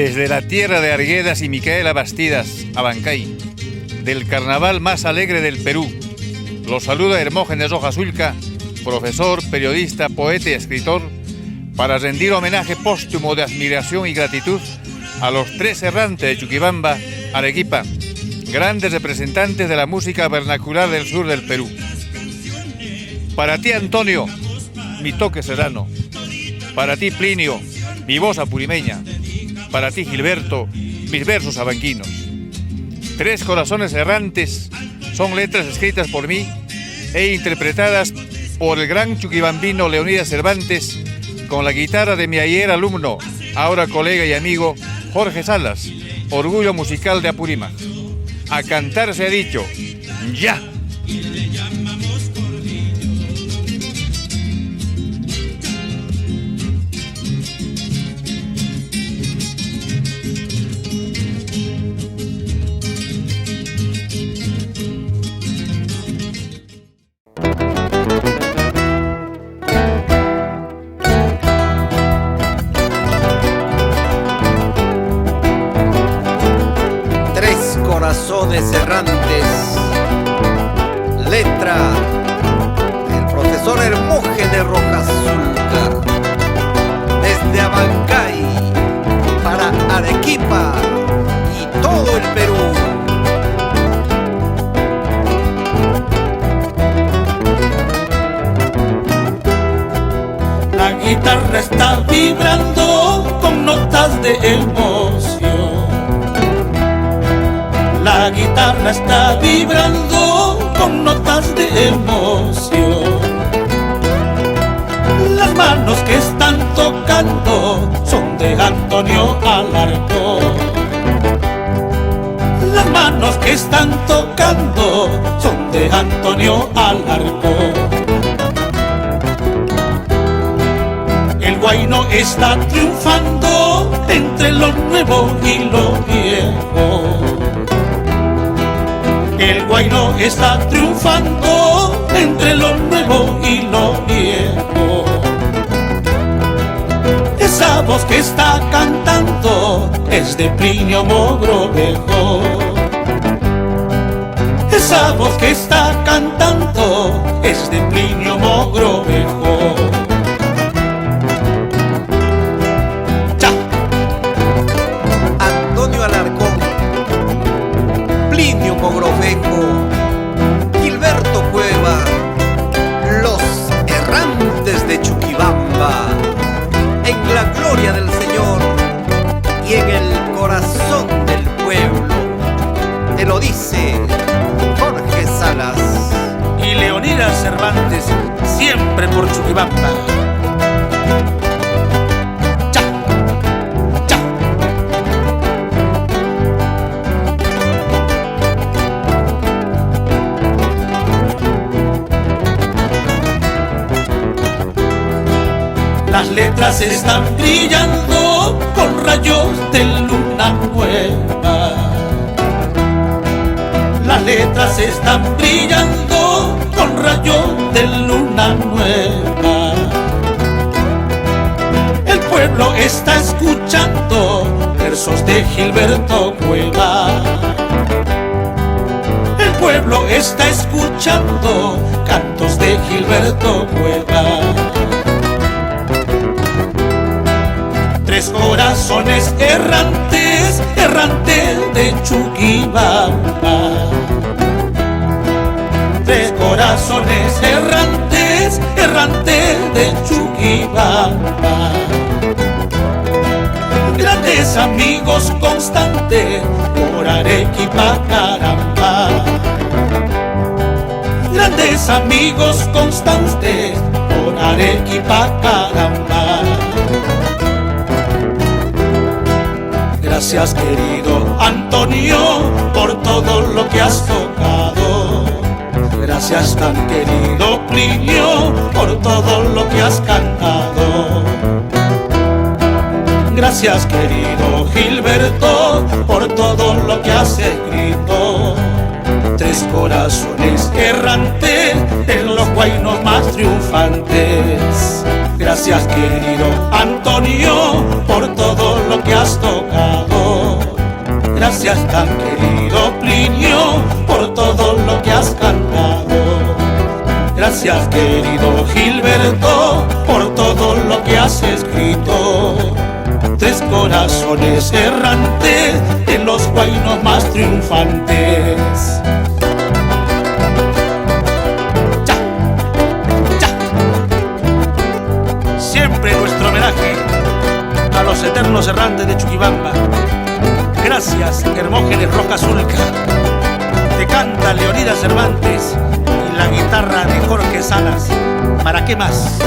Desde la tierra de Arguedas y Micaela Bastidas, Abancay, del carnaval más alegre del Perú, los saluda Hermógenes Rojas Ulca, profesor, periodista, poeta y escritor, para rendir homenaje póstumo de admiración y gratitud a los tres errantes de Chuquibamba, Arequipa, grandes representantes de la música vernacular del sur del Perú. Para ti, Antonio, mi toque serrano. Para ti, Plinio, mi voz apurimeña. Para ti, Gilberto, mis versos abanquinos. Tres corazones errantes son letras escritas por mí e interpretadas por el gran chuquibambino Leonidas Cervantes con la guitarra de mi ayer alumno, ahora colega y amigo, Jorge Salas, orgullo musical de Apurímac. A cantar se ha dicho, ¡ya! Corazones errantes, letra del profesor Hermógenes Rojas Ulca, desde Abancay para Arequipa y todo el Perú. La guitarra está vibrando con notas de emoción. La guitarra está vibrando con notas de emoción. Las manos que están tocando son de Antonio Alarcón. Las manos que están tocando son de Antonio Alarcón. El huayno está triunfando entre lo nuevo y lo viejo. El huayno está triunfando entre lo nuevo y lo viejo. Esa voz que está cantando es de Plinio Mogrovejo. Esa voz que está cantando es de Plinio Mogrovejo. ¡Ya! Antonio Alarcón, Plinio Mogrovejo, Gilberto Cueva, los errantes de Chuquibamba, en la gloria del Señor y en el corazón del pueblo. Te lo dice Jorge Salas y Leonidas Cervantes, siempre por Chuquibamba. Las letras están brillando con rayos de luna nueva. Las letras están brillando con rayos de luna nueva. El pueblo está escuchando versos de Gilberto Cueva. El pueblo está escuchando cantos de Gilberto Cueva. Tres corazones errantes, errantes de Chuquibamba. Tres corazones errantes, errantes de Chuquibamba. Grandes amigos constantes por Arequipa, caramba. Grandes amigos constantes por Arequipa, caramba. Gracias, querido Antonio, por todo lo que has tocado. Gracias, tan querido Plinio, por todo lo que has cantado. Gracias, querido Gilberto, por todo lo que has escrito. Tres corazones errantes en los huaynos más triunfantes. Gracias, querido Antonio, por todo lo que has tocado. Gracias tan querido Plinio por todo lo que has cantado. Gracias querido Gilberto por todo lo que has escrito. Tres corazones errantes en los guainos más triunfantes. ¡Ya! ¡Ya! Siempre nuestro homenaje a los eternos errantes de Chuquibamba. Gracias, Hermógenes Rojas Zulca. Te canta Leonidas Cervantes y la guitarra de Jorge Salas. ¿Para qué más?